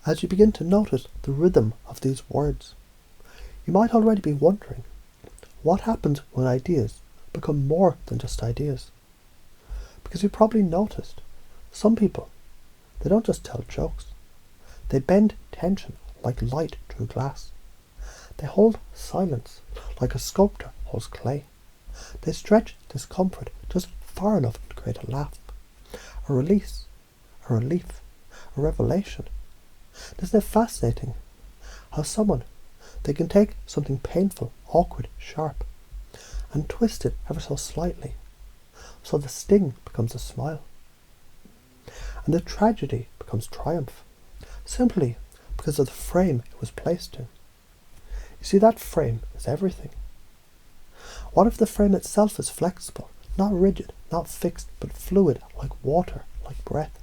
as you begin to notice the rhythm of these words. You might already be wondering, what happens when ideas become more than just ideas? Because you probably noticed, some people, they don't just tell jokes. They bend tension like light through glass. They hold silence like a sculptor holds clay. They stretch discomfort just far enough to create a laugh, a release, a relief, a revelation. Isn't it fascinating how they can take something painful, awkward, sharp, and twist it ever so slightly, so the sting becomes a smile, and the tragedy becomes triumph, simply because of the frame it was placed in. You see, that frame is everything. What if the frame itself is flexible, not rigid, not fixed, but fluid, like water, like breath,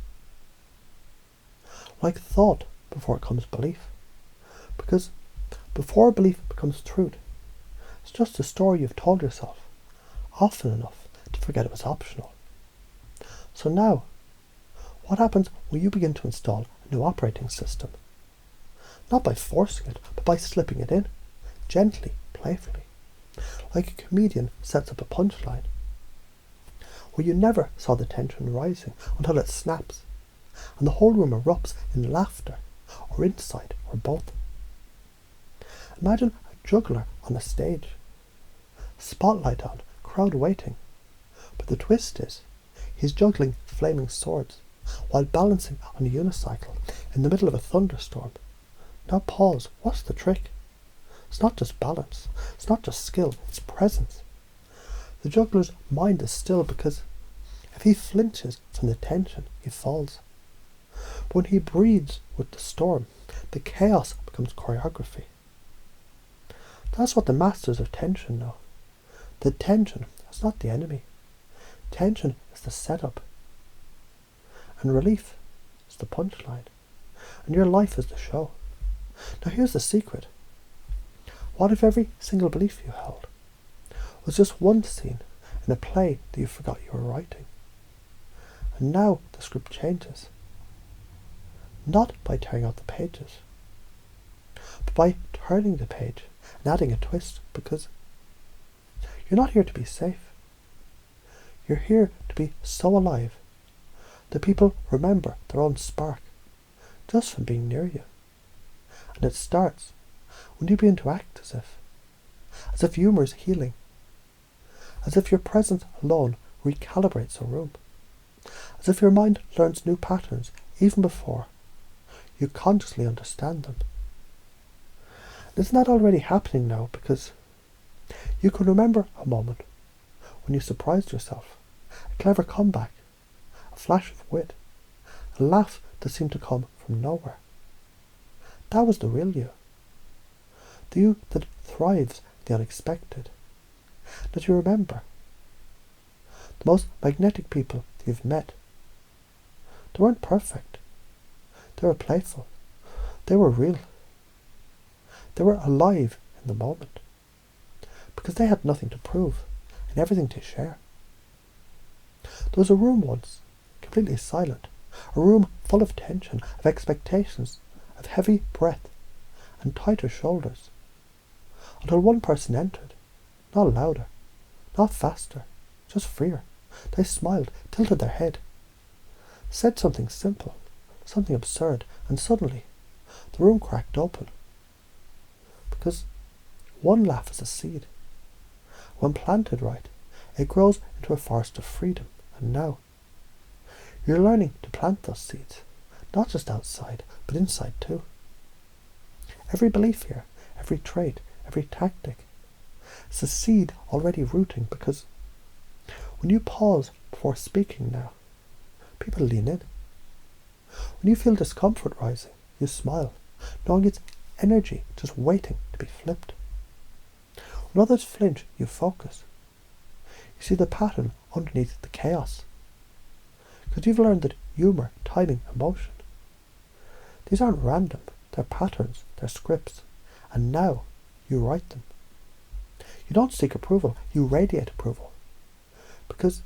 like thought before it comes belief? Because before belief becomes truth, it's just a story you've told yourself often enough to forget it was optional. So now, what happens when you begin to install a new operating system? Not by forcing it, but by slipping it in, gently, playfully, like a comedian sets up a punchline, where you never saw the tension rising until it snaps, and the whole room erupts in laughter, or insight, or both. Imagine a juggler on a stage, spotlight on, crowd waiting, but the twist is, he's juggling flaming swords, while balancing on a unicycle in the middle of a thunderstorm. Now pause, what's the trick? It's not just balance, it's not just skill, it's presence. The juggler's mind is still because if he flinches from the tension, he falls. But when he breathes with the storm, the chaos becomes choreography. That's what the masters of tension know. The tension is not the enemy. Tension is the setup. And relief is the punchline. And your life is the show. Now here's the secret. What if every single belief you held was just one scene in a play that you forgot you were writing? And now the script changes. Not by tearing out the pages, but by turning the page and adding a twist, because you're not here to be safe. You're here to be so alive that people remember their own spark just from being near you. And it starts when you begin to act as if humour is healing, as if your presence alone recalibrates a room, as if your mind learns new patterns even before you consciously understand them. Isn't that already happening now? Because you can remember a moment when you surprised yourself, a clever comeback, a flash of wit, a laugh that seemed to come from nowhere. That was the real you. The you that thrives the unexpected. That you remember. The most magnetic people you've met. They weren't perfect. They were playful. They were real. They were alive in the moment. Because they had nothing to prove and everything to share. There was a room once, completely silent. A room full of tension, of expectations, of heavy breath and tighter shoulders. Until one person entered, not louder, not faster, just freer. They smiled, tilted their head, said something simple, something absurd, and suddenly the room cracked open. Because one laugh is a seed. When planted right, it grows into a forest of freedom. And now, you're learning to plant those seeds, not just outside, but inside too. Every belief here, every trait, every tactic, it's a seed already rooting, because when you pause before speaking now, people lean in. When you feel discomfort rising, you smile, knowing it's energy just waiting to be flipped. When others flinch, you focus. You see the pattern underneath the chaos. Because you've learned that humour, timing, emotion, these aren't random. They're patterns, they're scripts. And now you write them. You don't seek approval, you radiate approval. Because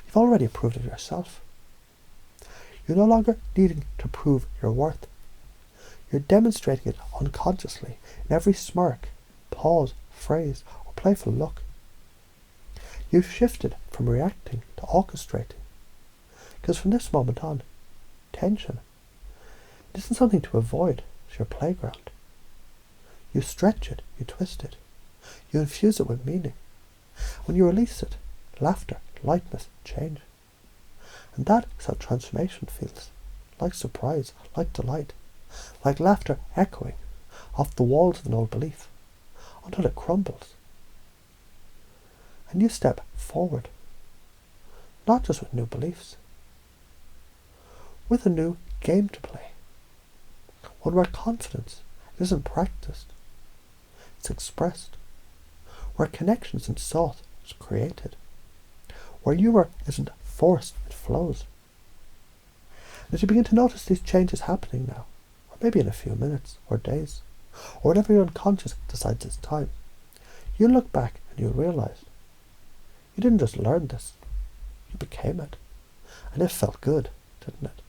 you've already approved of yourself. You're no longer needing to prove your worth. You're demonstrating it unconsciously in every smirk, pause, phrase, or playful look. You've shifted from reacting to orchestrating, because from this moment on, tension isn't something to avoid, it's your playground. You stretch it, you twist it, you infuse it with meaning. When you release it, laughter, lightness, change. And that is how transformation feels. Like surprise, like delight, like laughter echoing off the walls of an old belief until it crumbles. And you step forward, not just with new beliefs, with a new game to play. One where confidence isn't practiced, it's expressed. Where connection isn't sought, it's created. Where humour isn't forced, it flows. And as you begin to notice these changes happening now, or maybe in a few minutes, or days, or whenever your unconscious decides it's time, you'll look back and you'll realise you didn't just learn this, you became it. And it felt good, didn't it?